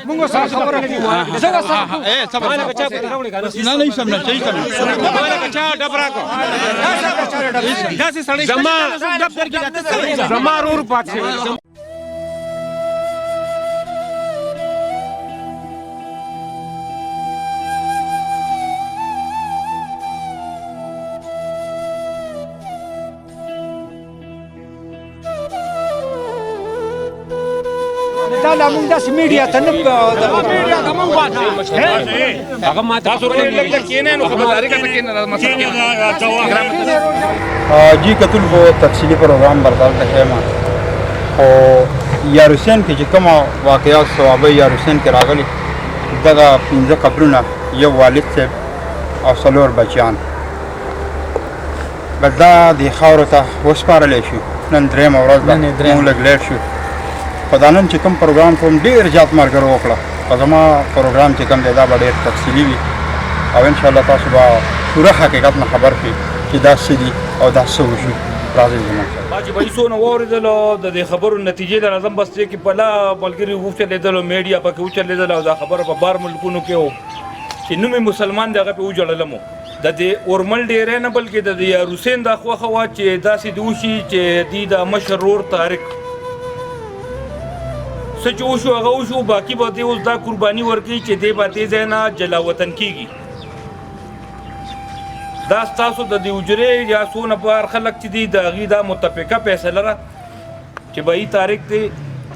موږ سره خبره نه دي زه سره اے صبر نه نه سم نه صحیح کړم مالک چا ډبرا کو داسې سړی زما رور پاتې دا لا موږ داسې میډیا ته نه میډیا ته موږ واتو هغه ما تاسو لږ کېنه نو خبرداري کوي کېنه جی کتل خو تفصیلی پروګرام برداشت هما او یار حسین کې چې کوم واقعیات ثوابه یار حسین کې راغلي دغه 15 قبرونه یو والد صاحب او څلور بچیان بس دا د خاورو ته وسپارلی شو نن درېیمه ورځ ده موږ لږ لیټ شو خو دا نن چې کوم پروګرام کوم ډېر زیات ملګرو وکړه خو زما پروګرام چې کوم دی دا به ډېر تفصیلي وي او انشاءالله تاسو به پوره حقیقت نه خبر کړي چې دا څه دي او دا څه وشو راځئ زموږ سره ما چې به څونه واورېدلو د دې خبرو نتیجې ته راځم بس چې پله ملګري وچلېدلو میډیا پکې وچلېدل او دا خبره په بار ملکونو کې و چې نوم مسلمان دی هغه پې وجړلم د دې اورمل ډېری نه بلکې د یار حسین دا خوښه وه چې داسې دې وشي چې دوی د مشر ورور طارق څه چې وشو هغه وشو باقي به دې اوس دا قرباني ورکوي چې دې به دې ځای نه جلا وطن کېږي دا ستاسو د دې حجرې یا څو نفر خلک چې دي د هغې دا متفقه فیصله ده چې به یې طارق دی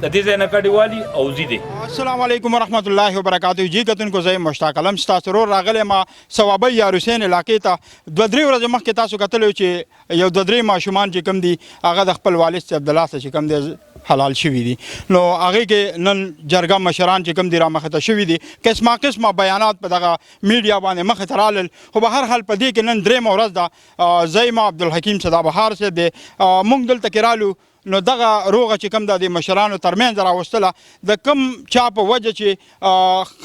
د دې ځای نه کډې والي او ځي دی السلام علیکم ورحمت الله وبرکاتہ جی کتونکو زه مشتاق علم ستاسو ورور راغلی ما ثوابه یار حسین علاقې ته دوه درې ورځې مخکې تاسو کتلی چې یو دوه درې ماشومان چې کوم دي هغه د خپل والد صاحب د لاسه چې کوم دی حلال شوي دي نو هغې کې نن جرګه مشران چې کوم دي رامخې ته شوي دي قسمه قسمه بیانات په دغه میډیا باندې مخې ته رالل خو به هر حال په دې کې نن درېیمه ورځ ده زه یم عبدالحکیم سدابهار صاحب دی موږ دلته کې رالو نو دغه روغه چې کوم د مشرانو ترمنځ راوستله د کوم چا په وجه چې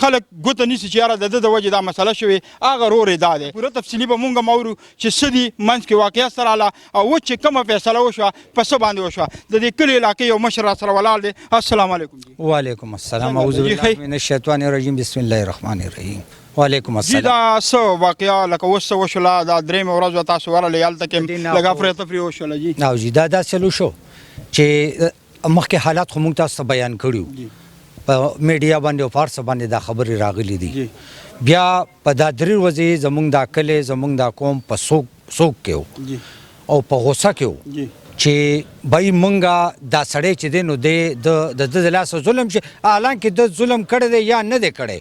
خلک ګوته نیسي چې یاره د ده د وجې دا مسله شوې هغه رور یې دا دی پوره تفصیلي به مونږ هم اورو چې څه دي منځ کې واقعیت سره راله او اوس چې کومه فیصله وشوه په څه باندې وشوه د دې کلي علاقې یو مشر را سره ولاړ دی السلام علیکم وعلیکم السلام اعوذ بالله من الشیطان الرجیم بسم الله الرحمن الرحیم وعلیکم جی السلام دا څه واقعه لکه اوس څه وشوله دا درېیمه ورځ به تاسو ورغلې هلته کې لږ افراتفري وشوله جی او جی دا داسې شو چې مخکې حالات خو موږ تاسو ته بیان کړي په میډیا باندې او فارس باندې دا خبرې راغلي دي بیا په دا درې ورځې زموږ دا کلی زموږ دا قوم په سوک کې و او په غوسه کې و چې بای مونږه دا سړی چې دی نو د ده د لاسه ظلم شي حالانکې د ظلم کړی دی یا نه دی کړی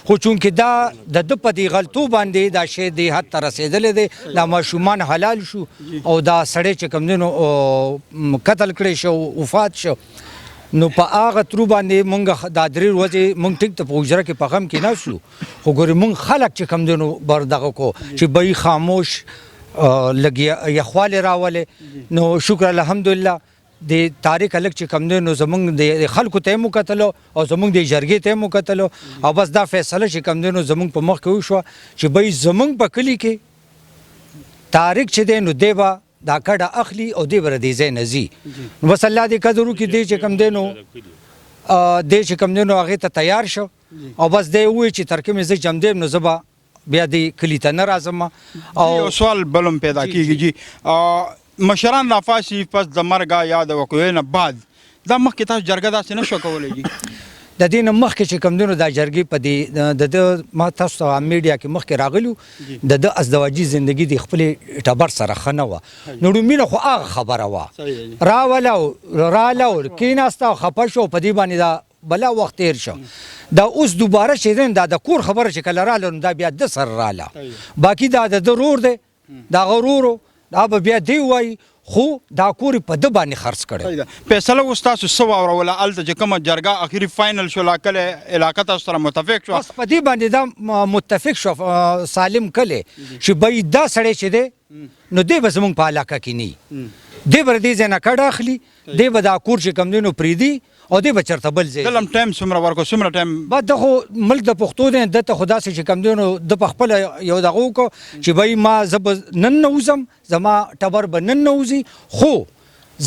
خو چونکې دا د ده په دې غلطو باندې دا شی دې حد ته رسېدلی دی دا ماشومان حلال شو او دا سړی چې کوم دی نو قتل کړی شو وفات شو نو په هغه ترو باندې مونږ دا درې ورځې مونږ ټیک ته په حجره کې په غم کې نه شو خو ګورې مونږ خلک چې کوم دی نو بر دغه کو چې بای خاموش لږ یخوالی راولې نو شکر الحمدلله د طارق هلک چې کوم دی نو زموږ د خلکو ته یې مو کتلو او زموږ د جرګې ته یې مو کتلو او بس دا فیصله چې کوم دی نو زموږ په مخ کې وشوه چې بای زموږ په کلي کې طارق چې دی نو دی به دا کډه اخلي او دی به د دې ځای نه ځي نو بس الله دې قدر وکړي دی چې کوم دی نو دی چې کوم دی نو هغې ته تیار شو او بس دی ووایي چې تر کومې زه جمدیم نو زه به بیا دې کلي ته نه راځم او یو سوال بل هم پیدا کېږي جی مشران رافاسي پس د مرګه یا د وقوعې نه بعد دا مخکې تاسو جرګه داسې نه شو کولی جی د دې نه مخکې چې کوم دی نو دا جرګې په دې د ده ما تاسو ته میډیا کې مخکې راغلي د ده ازدواجي زندګي د خپلې ټبر سره ښه نه وه نو ډومینه خو هغه خبره وه راوله کېناسته او خفه شو په دې باندې دا بلا وخت تیر شو دا اوس دوباره چې دی دا د کور خبره چې کله راله نو دا بیا د سر راله باقي دا د رور دی دا هغه ورورو دا به بیا دی وایي خو دا کور په ده باندې خرڅ کړی فیصله اوس تاسو څه واوروله هلته چې کومه جرګه اخري فاینل شوله کله علاقه تاسو سره متفق شوه بس په دې باندې دا متفق شو سالم کلی چې بای دا سړی چې دی نو دی به زموږ په علاقه کې نه دی به د دې ځای نه کډه اخلي دی به دا کور چې کوم دی نو پرېږدي او دی به چېرته بل ځای دلم ټایم څومره ورکړو څومره ټایم بس د خو ملک د پښتو دی دته خو داسې چې کوم دی نو ده په خپله یو دغه وکړو چې بای ما زه به نن نه وځم زما ټبر به نن نه وځي خو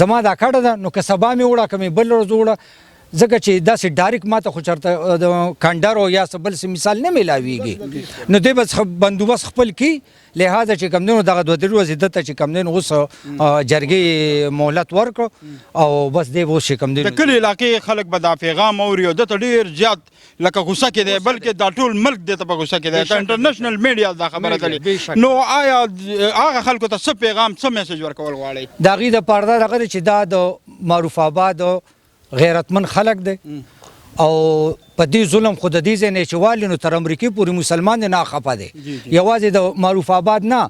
زما دا کډه ده نو که سبا مې وړه که مې بل ورځ وړه ځکه چې داسې ډایرکټ ماته خو چېرته د کانډر او یا څه بل څه مثال نه میلاویږي نو دی به بندوبست خپل کي لهذا چې کوم دی دغه 2-3 ورځې دته چې کوم دی اوس جرګې مهلت ورکړو او بس دی اوس چې کوم دی د کلي علاقې خلک به دا پیغام اوري او دته ډېر زیات لکه غوسه کې دی بلکې دا ټول ملک دته په غوسه کې دی د انټرنیشنل میډیا دا خبره کوي نو آیا هغه خلکو ته څه پیغام څه میسج ورکول غواړئ د هغې دپاره دا دغه دی چې دا د معروف آباد غیرتمند خلک دی او په دې ظلم خو د دې ځای نه چې والي نو تر امریکې پورې مسلمان دی ناخفه دی یوازې د معروف آباد نه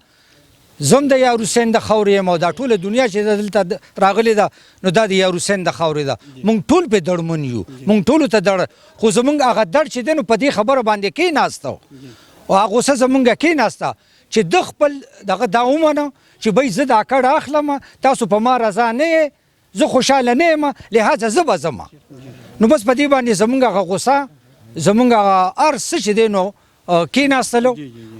زم د یار حسین د خاورې یم او دا ټوله دنیا چې دلته راغلې ده نو دا د یار حسین د خاورې ده موږ ټول پې دړمن یو موږ ټولو ته دړ خو زموږ هغه دړ چې دی نو په دې خبره باندې کېناسته او هغه غوسه زموږ کېناسته چې د خپل دغه دا ومنه چې بی زه دا کډ اخلم تاسو په ما رضا نه یې زه خوشحاله نه یم لهذا زه به ځم نو بس په دې باندې زموږ هغه غوسه زموږ هغه هر څه چې دی نو کېناستلو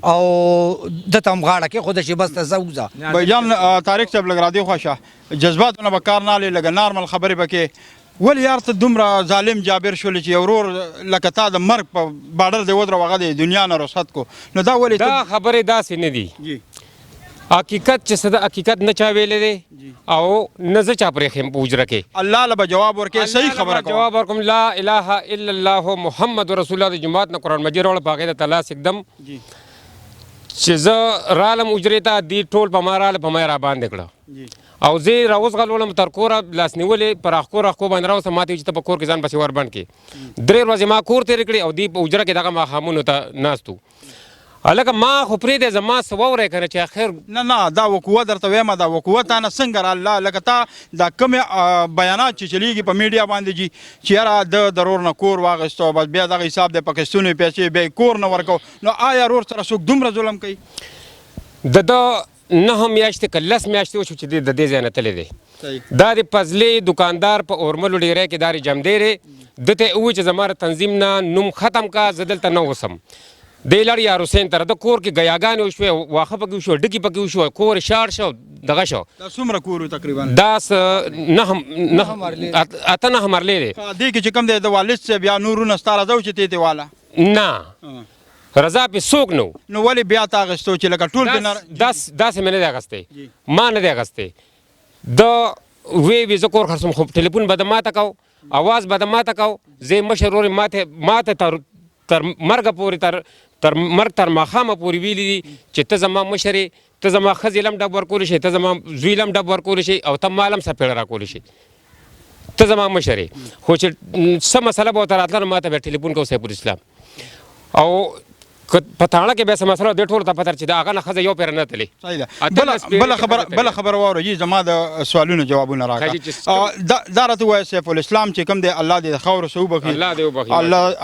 او دته هم غاړه کې خو ده چې بس ته زه وځه بهجان طارق صاحب لږ راډیو خوښه جذباتونه به کار نه لې لږه نارمل خبرې به کې ولې یار ته دومره ظالم جابر شولې چې یو ورور لکه تا د مرګ په باډر دی ودرو هغه د دنیا نه رخصت کو نو دا ولې دا خبرې داسې نه دي حقیقت چې څه د حقیقت نه چا ویلی دی او نه زه چا پرې خیم په حجره کې الله له به جواب ورکړي صحیح خبره کوه جواب ورکوم لا اله الا الله محمد رسول الله د جماعت نه قرآن مجید راوړه په هغې د تلاس اکدم چې زه رالم حجرې ته دی ټول په ما راله په ما یې راباندې کړه او زه یې راوځغلولم تر کوره لاس نیولې پر اخکو باندې راوستم ما ته ویل چې ته په کور کې ځان پسې وربند کړې 3 ورځې ما کور تېرې کړې او دی په حجره کې دغه ماښامونو ته ناست وو هلکه ما خو پرېږدی زما څه واورئ که نه چې اخر نه دا وقوه درته ویمه دا وقوه تا نه څنګه راله لکه تا دا کومې بیانات چې چلیږي په میډیا باندې جي چې یاره د رور نه کور واخیستو بس بیا دغه حساب دی پاکستوني پیسې بیا کور نه ورکو نو آیا رور سره څوک دومره ظلم کوي د ده 9 میاشتې که 10 میاشتې وشو چې دی د دې ځای نه تللی دی دا د فضلې دوکاندار په اورملو ډیری کې دا جمدی دی ده ته یې ووایي چې زما تنظیم نه نوم ختم کا زه دلته نه اوسم دی لاړ یار حسین ته د کور کې ګیاګانې وشوې واښه پکې وشو ډکې پکې وشو کور شاړ شو دغه شو دا څومره کور تقریبا دا 8 مرلې دی دې کې چې کوم دی د والد صاحب یا نورونه ستا راځه و چې تېتې والا نه رضا پې څوک نه و نو ولې بیا ته اخیستو چې لکه ټول داسې مې نه دی اخیستی ما نه دی اخیستی د وی زه کور خرڅوم خو ټلیفون به د ما ته کو اواز به د ما ته کو زه مشر ورور ما ته تر مرګه پورې تر مرګ تر ماښامه پورې ویلي دي چې ته زما مشر یې ته زما ښځې لم ډب ورکولی شي ته زما زوی لم ډب ورکولی شي او ته ما لم سپېړه راکولی شي ته زما مشر یې خو چې څه مسله به ورته راتله نو ما ته بیا ټلیفون کوو سیف الاسلام او په تاڼه کې بیا څه مسله دې ټولو ته پته چې د هغه نه ښځه یو پیره نه تلې بله خبره واوره جي زما د سوالونو جوابونه راکړه دا راته ووایه سیف الاسلام چې کوم دی الله دې د خاورو څه وبخي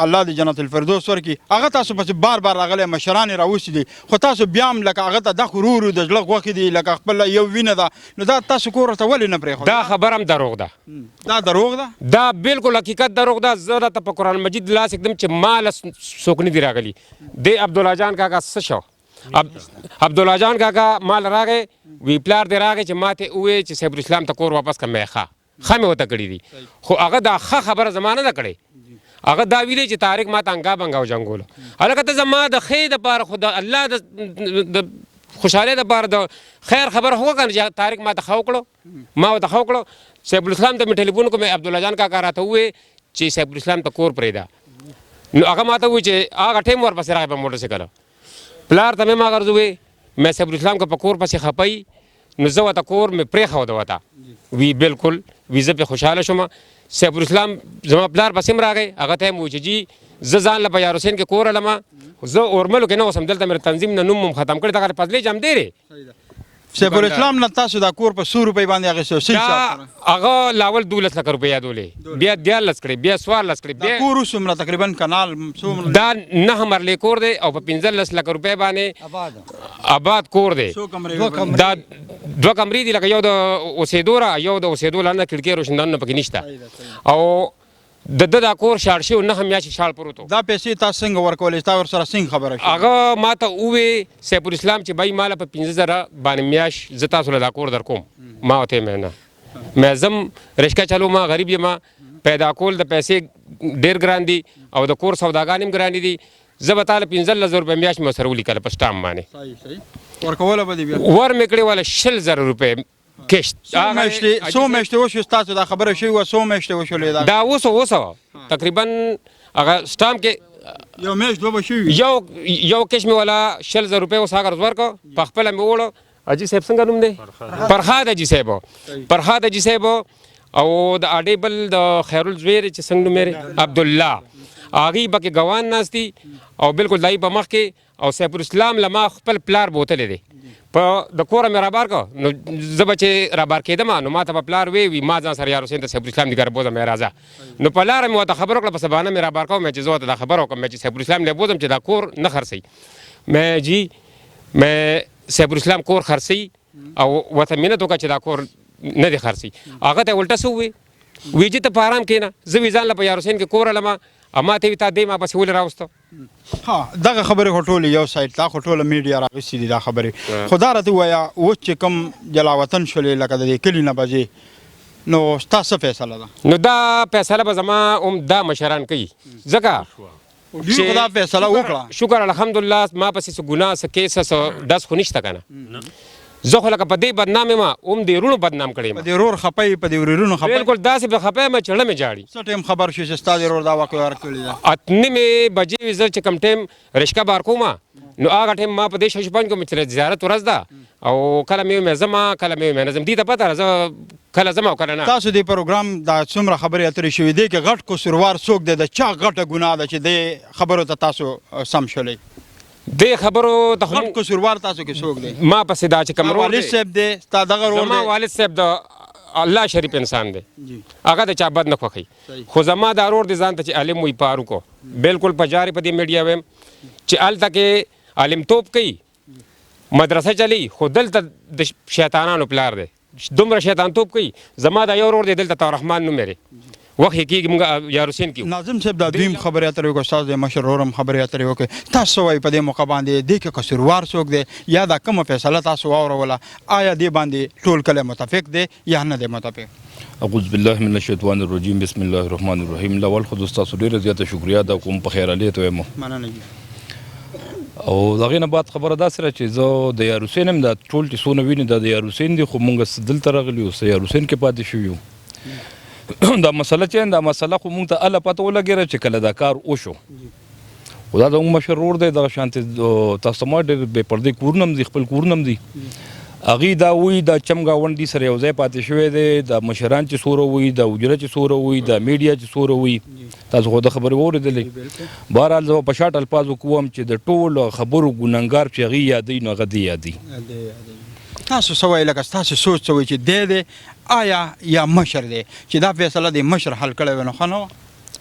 الله دې جنت الفردوس ورکړي هغه تاسو پسې بار راغلی مشران یې راوستي دي خو تاسو بیا هم لکه هغه ته دا خو ورو د زړه غوښې دي لکه خپله یو وینه ده نو دا تاسو کور ورته ولې نه پرېښود دا خبره هم دروغ ده دا دروغ ده دا بالکل حقیقت دروغ ده زه راته په قرآن مجید لاس اکدم چې ما له څوک نه دي راغلي دی عبدالله جان کاکا څه شو عبدالله جان کاکا مال راغی وی پلار دی راغی چې ما ته ووایې چې سیف الاسلام ته کور واپس کړم ښه مې ورته کړي دي خو هغه دا ښه خبره زما نه ده کړې هغه دا ویلی چې طارق ما ته انګا بنګا وجنګولو هلکه ته زما د ښې دپاره خو د الله د خوشحالۍ دپاره د خیر خبره خو وکړه چې طارق ما ته ښه وکړو ما ورته ښه وکړو سیف الاسلام ته مې ټلیفون کړو مې عبدالله جان کاکا راته ووایې چې سیف الاسلام ته کور پرېږده نو هغه ما ته ووایي چې هغه ټایم ورپسې راغی په موټر سایکل پلار ته مې ما غرض ووایي مې سیف الاسلام که په کور پسې خپی نو زه ورته کور مې پرېښوده ورته وی بالکل وی زه پې خوشحاله شوم سیف الاسلام زما پلار پسې هم راغی هغه ته یې مې ووایي چې جي زه ځان له په یار حسین کې کور علمه زه اورملو کې نه اوسم دلته مې تنظیم نه نوم هم ختم کړی دغه فضلې جام دی سیف الاسلام نه تاسو دا کور په 100 روپۍ باندې اخیستو هغه لاول 12 لک روپۍ یادولې بیا 14 کړې بیا 14 کړې بیا کور څومره تقریبا کنال دا 9 مرلې کور دی او په 15 لک روپۍ باندې آباد کور دی دا 2 کمرې دي لکه یو د اوسېدو را یو د اوسېدو لاندې کړکۍ روشندانونه پکې نشته او د دا کور شاړ شوی 9 میاشتې شاړ پروت و دا پیسې تاسو څنګه ورکولې تا ورسره څنګه خبره شوه هغه ما ته ووایې سیف الاسلام چې بای ماله په 15,000 باندې میاشت زه تاسو له دا کور در کوم ما ورته ویې نه مې ځم رشکه چلو ما غریب یم پیدا کول د پیسې ډېر ګران دي او د کور سوداګانې هم ګرانې دي. زه به تاله 15,000 روپۍ میاشت مې ورسره ولیکله په سټامپ باندې. صحیح ورکوله به دې بیا ور مې کړې واله 20,000 روپۍ کشت. څو میاشتې وشو ستاسو دا خبره شوې وه څو میاشتې وشولې دا اوس تقریبا هغه سټامپ کې یو میاشت دوه به شوي یو کش مې والا 20,000 روپۍ اوس هغه ورکړه په خپله مې وړه. حاجي صاحب څنګه نوم دی؟ فرهاد حاجي صاحب. فرهاد حاجي صاحب او د اډې بل د خیرالزویر چې څنګه نوم یې عبدالله هغې به کې ګوان ناست دي او بالکل دای په مخ کې او سیف الاسلام له ما خپل پلار بوتلی دی په د کوره مې رابار کړه نو زه به چې رابار کېدم نو ما ته به پلار وی ما ځان سره یار حسین ته سیف الاسلام دیګر بوزم مې راځه نو په لاره مې ورته خبر وکړه په سبانه مې رابار کوم چې زه ورته دا خبر وکړم چې سیف الاسلام له بوزم چې دا کور نه خرڅوي مې جی مې سیف الاسلام کور خرڅوي او ورته مینت وکړه چې دا کور نه دی خرڅوي هغه ته الټه څه ووی وی چې ته په ارام کښېنه زه وي ځان له په یار حسین کې کور لمه اما ته وي تا دی ما پسې ولې راوسته ها دغه خبرې خو ټولې یو سایډ ته خو ټوله میډیا راغوستې دي دا خبرې خو دا راته ووایه اوس چې کوم جلاوطن شولې لکه د دې کلي نه بځې نو ستا څه فیصله ده نو دا فیصله به زما دا مشران کوي ځکه دوی خو دا فیصله وکړه شکر الحمدلله ما پسې څه ګناه څه کیس څه ډز خو نشته که نه زه خو لکه په دې بدنام یم هم د وروڼو بدنام کړی یم په دې ورور خپه په دې ورورونو خپه بالکل داسې به خپه یم چې زړه مې جاړي څه ټایم خبر شو چې ستا د ورور دا واقع ورکړې ده 8:30 بجې وي زه چې کوم ټایم رشکه بار کوم نو هغه ټایم ما په دې شپږ کوم چې زیارت ورځ ده او کله مې ومې ځم کله مې ومې نه ځم دې ته پته زه کله ځم او کله نه تاسو دې پروګرام دا څومره خبرې اترې شوې دي کې غټ قصوروار څوک دی د چا غټه ګناه ده چې دې خبرو ته تاسو سم شولئ دې خبرو ته غټ قصوروار تاسو کې څوک دی ما پسې دا چې کوم رول والد صاحب دی ستا دغه رول زما دی والد صاحب د الله شریف انسان دی هغه د چا بد نه خوښوي خو زما دا رور دی ځان ته چې عالم وي پارو کو بالکل په جارې په دې میډیا ویم چې هلته کې عالم توپ کوي مدرسه چلی خو دلته د شیطانانو پلار دی دومره شیطان توپ کوي زما دا یو رور دی دلته طاهررحمان نوم لري وخت یې کېږي موږ یار حسین کې ناظم صاحب دا دویم خبرې اترې وکړه ستاسو د مشر ورور هم خبرې اترې وکړې تاسو وایي په دې موقع باندې دې کې قصوروار څوک دی یا دا کومه فیصله تاسو واوروله آیا دې باندې ټول کلی متفق دی یا نه دی متفق اعوذ بالله من الشیطان الرجیم بسم الله الرحمن الرحیم اول خو تاسو ډیره زیاته شکریا دا کوم په خیر علي ته وایم مننه او دغه نه بعد خبره دا سره چې زه د یار حسین هم دا ټول چې څونه ویني دا د یار حسین دي خو مونږ دلته راغلي اوس یار حسین کې پاتې شوي یو دا مسله چې دا مسله خو مونږ ته اله پته ولګېده چې کله دا کار وشو خو دا زموږ مشر ورور دی دغه شانتې تاسو ما ډېر بې پردې کورونه هم دي خپل کورونه هم دي هغې دا وایي دا چمګا ونډي سره یو ځای پاتې شوی دی دا مشران چې څوره وایي دا وجره چې څوره وایي دا میډیا چې څوره وایي تاسو خو د خبرې واورېدلې بهرحال زه په شاټ الفاظو کې وایم چې د ټولو خبرو ګنهګار چې هغې یادوي نو هغه دې یادوي تاسو څه وایي لکه ستاسو سوچ څه وایي چې دی آیا یا مشر دی چې دا فیصله د مشر حل کړی وی نو ښه نه وه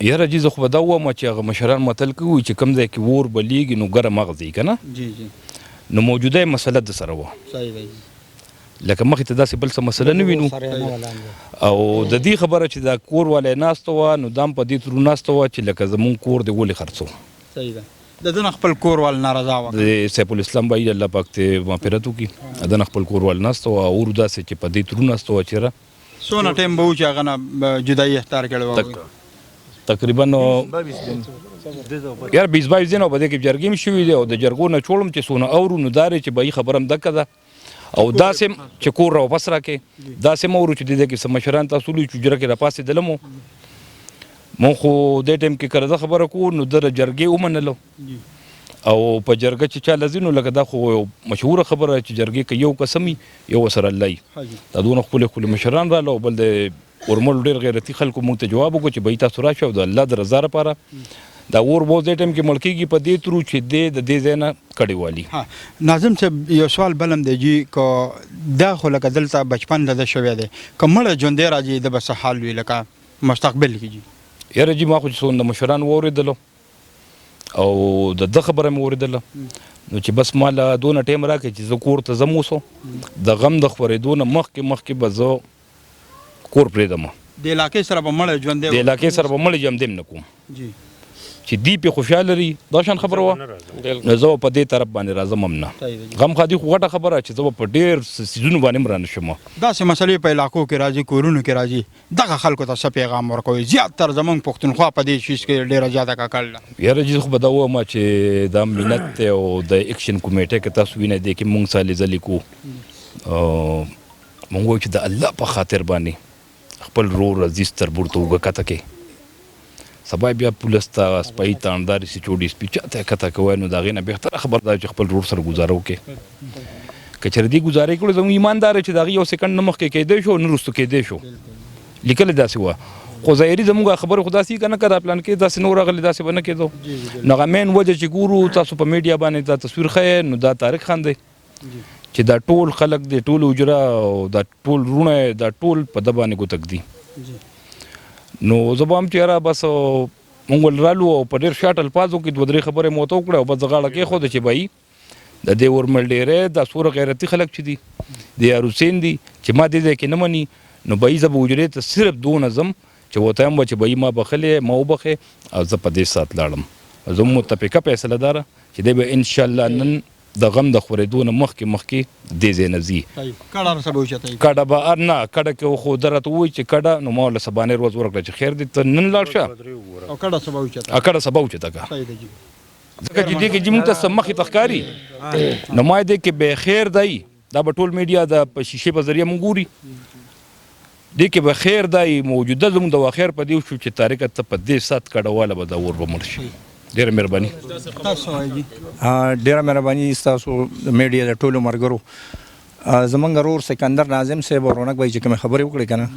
یاره جي زه خو به دا ووایم چې هغه مشران متل کوي چې کوم ځای کې اور بلیږي نو ګرم مغز دی که نه جی جی نو موجوده مسله د سره وه صحیح دی لکه مخکې ته داسې بل څه مسله نه وینو او د دې خبره چې دا کور والی ناسته وه نو دا هم په دې ترو ناسته وه چې لکه زمونږ کور دی ولې خرڅو صحیح ده د ده نه خپل کوروال نارضا وه د سیف الاسلام بهي الله پاک ته مغفرت وکړي د ده نه خپل کوروال ناسته وه او داسې چې په دې ترو ناسته وه چېرې څونه ټایم به و چې هغه نه جدایي اختیار کړې وه تقریبا یار 20-22 دینه په دې کې جرګې هم شوي دي او د جرګو نه چوړم چې څونه اورو نو دا چې بهي خبره هم دکه ده او داسې چې کور راواپس راکړې داسې مه اورو چې د دې کې څه مشران تاسو لوي چې حجره کې راپاسېدلم وو مونږ خو دې ټایم کې کله زه خبره کوو نو ده جرګې ومنلو او په جرګه چې چا لځي نو لکه دا خو یو مشهوره خبره چې جرګې کې یو قسم یو ورسره الله دا دونه ښکلي ښکلي مشران راغله او بل د ورملو ډېر غیرتي خلکو موږ ته جواب وکړو چې بهي تاسو راشئ او د الله د رضا لپاره دا اور به دې ټایم کې مړ کېږي په دې ترو چې دی د دې ځای نه کډې والي ناظم صاحب یو سوال بل هم دی جي که دا خو لکه دلته بچپن د ده شوی دی که مړه ژوندی راځي د به څه حال وي لکه مستقبل کې جي یاره جي ما خو چې څونه د مشرانو واورېدلو او د ده خبره مې واورېدله نو چې بس ما له دونه ټایم راکړئ چې زه کور ته ځم اوسو د غم د خپرېدو نه مخکې به زه کور پرېږدم د علاقې سره به مړی ژوندی د علاقې سره به مړی ژوندی هم نه کوم جی چې دی په خوشاله لري دا شان خبره وه نو زه په دې طرف باندې راځم هم نه غم خادي خو غټه خبره چې زه په ډېر سیزونو باندې هم رانه شم داسې مسلې په علاقو کې راځي کورونو کې راځي دغه خلکو ته څه پیغام ورکوي زیاتره زموږ پښتونخوا په دې چیز کې ډېره زیاته ککړ ده یاره چې خو به دا ووایم چې دا ملت دی او د اکشن کمیټې کې تاسو وینئ دی کې مونږ سالې ځلې کوو مونږ وایو چې د الله په خاطر باندې خپل رور عزیز تربور ته اوږه کته کې سبا بیا پولیس ته سپایي تانداري سچوډي سپي چاته کته کوی نو د هغې نه بهتره خبر دا چې خپل رور سره ګزاره وکړي که چېرې دې ګزارې کړو زموږ ایماندار چې د هغې یو سکنډ نه مخکې کېدی شو نه وروستو کېدی شو لیکلې داسې وه خو ظاهري زموږ خبرې خو داسې که نه که دا پلان کې داسې نور راغلی داسې به نه کېدو نو هغه مین وجه چې ګورو تاسو په میډیا باندې دا تصویر ښیې نو دا طارق خان دی چې دا ټول خلک دی ټول اجره او دا ټول رونه دا ټول په ده باندې ګوتک دي نو زه به هم چې یاره بس مونږ ول رالو او په ډېر شاټ الفاظو کې دوه درې خبرې مو ورته وکړه او بس زه غاړه کېښوده چې بهي د دې ورمل ډېری دا څومره غیرتي خلک چې دي د یار حسین دي چې ما دې ځای کې نه مني نو بهي زه به حجرې ته صرف دونه ځم چې ورته یم به چې بهي ما بخلې ما وبخې او زه په دې سات لاړم زه متفقه فیصله داره چې دی به انشاءالله نن د غم د خورېدو نه مخکې دې ځای نه ځي کډه به نه کډه کې خو ده راته ووایي چې کډه نو ما ورله سبانۍ ورځ ورکړه چې خیر دې ته نن لاړ شه کډه سبا اوچته که ځکه چې دې کې چې موږ ته څه مخې ته ښکاري نو ما دې کې به خیر دی دا به ټول میډیا د په شیشې په ذریعه مونږ ګوري دې کې به خیر دی موجوده زموږ د واخیر په دې شو چې طارقه ته په دې سات کډهواله به دا اور به مړ شي ډېره مهرباني ډېره مهرباني ستاسو د میډیا د ټولو ملګرو زموږ ورور سکندر ناظم صاحب او رونق بھائی چې کومې خبرې وکړې که نه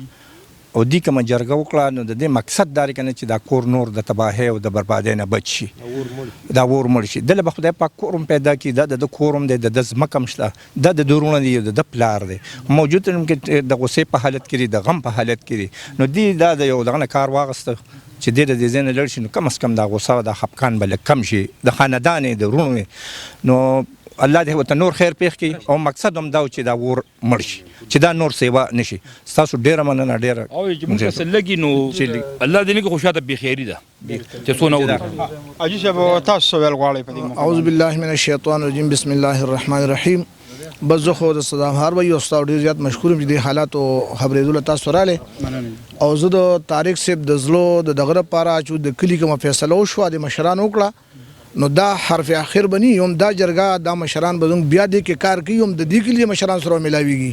او دې کومه جرګه وکړه نو د دې مقصد دا دی که نه چې دا کور نور د تباهۍ او د بربادۍ نه بچ شي دا اور مړ شي دله به خدای پاک کور هم پیدا کړي دا د ده کور هم دی د ده ځمکه هم شته دا د ده وروڼه دي د ده پلار دی موجود هم کې د غصې په حالت کې دي د غم په حالت کې دي نو دې دا د یو دغه نه کار واغسته چې دې د دې ځای نه لړ شي نو کم از کم دا غصه دا خفقان به لږ کم شي د خاندان یې د وروڼو نو الله دې ورته نور خیر پېښ کړي او مقصد هم دا و چې دا اور مړ شي چې دا نور سیوا نه شي ستاسو ډېره مننه ډېره او چې موږ ته لګي نو الله دې نه کړي خو شاته بېخیري ده چې څونه وکړو حاجي صاحب تاسو ویل غواړئ په دې اعوذ بالله من الشیطان الرجیم بسم الله الرحمن الرحیم بس زه خو د صدام هار وایي او ستا ډېر زیات مشکور یم چې دې حالاتو خبرېدلو تاسو راغلی او زه د طارق صاحب د زلو د دغه لپاره چې د کلي کومه فیصله وشوه د مشرانو وکړه نو دا حرف اخر بنی هم دا جرګه دا مشران به بیا دې کې کار کوي هم د دې کلي مشران سره ملاویږي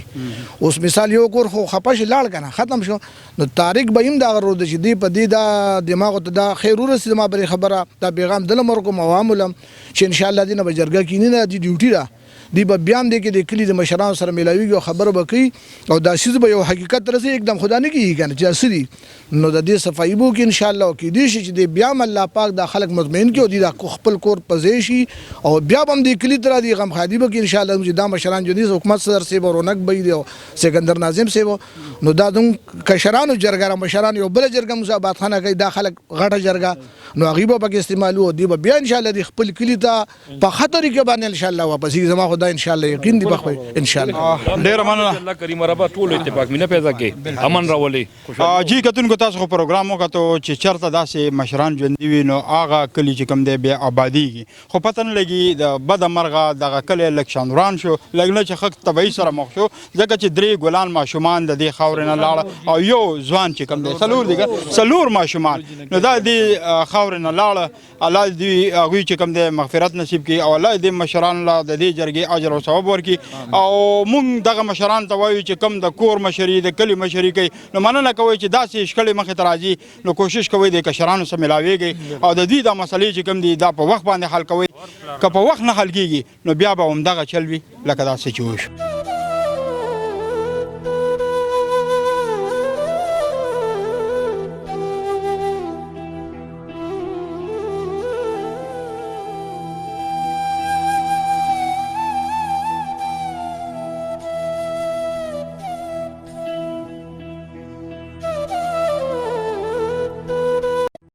اوس مثال یو کور خو خپه شي لاړ کنه ختم شو نو طارق به هم دا غرو د چې دې په دې دا دماغ ته دا خیر ورسې ما بری خبره دا پیغام دل مرکو عواملم چې ان شاء الله دې نه به جرګه کینی نه دي ډیوټي را دی به بیان دی کې د کلی د مشرانو سره ملاویږي او خبره به کوي او دا شیز به یو حقیقت رسي एकदम خدا نه کیږي کنه چې اصلي نو د دې صفایي بو کې ان شاء الله کې دې شي چې د بیا الله پاک د خلک مطمئن کې او د خپل کور پزې شي او بیا هم د کلی تر دي غم خادي به کې ان شاء الله چې دا مشران جو دي حکومت صدر سی رونق به دی او سکندر ناظم سی نو دا د کشرانو جرګه مشران یو بل جرګه مصابات خانه کوي دا خلک غټه جرګه نو غیبه پکې استعمالو دی به بیا ان شاء الله د خپل کلی ته په خطر کې باندې ان شاء الله واپس زما خدای ان شاء الله یقین دی بخوي ان شاء الله ډېر مننه الله کریم رب ټول اتفاق مینه پیدا کړي امن راولي جی کتونکو تاسو خو پروګرام وکړو چې چرته داسې مشران ژوندي وي نو هغه کلي چې کوم دی بیا آبادیږي خو پته نه لګي د بده مرغه دغه کلی لږ شاندوران شو لږ نه چې خلک طبیعي سره مخ شو ځکه چې درې ګلان ماشومان د دې خاورې نه لاړه او یو ځوان چې کوم دی څلور ماشومان نو دا دې خاورې نه لاړه الله دې هغوی چې کوم دی مغفرت نصیب کړي او الله دې مشران له د دې جرګې اجر او ثواب ورکړي او موږ دغه مشران ته وایو چې کوم د کور مشري د کلي مشري کوي نو مننه کوئ چې داسې شخړې مخې ته راځي نو کوشش کوئ د کشرانو سره ملاویږئ او د دې دا مسلې چې کوم دي دا په وخت باندې حل کوئ که په وخت نه حل کېږي نو بیا به همدغه چل وي لکه داسې چې وشو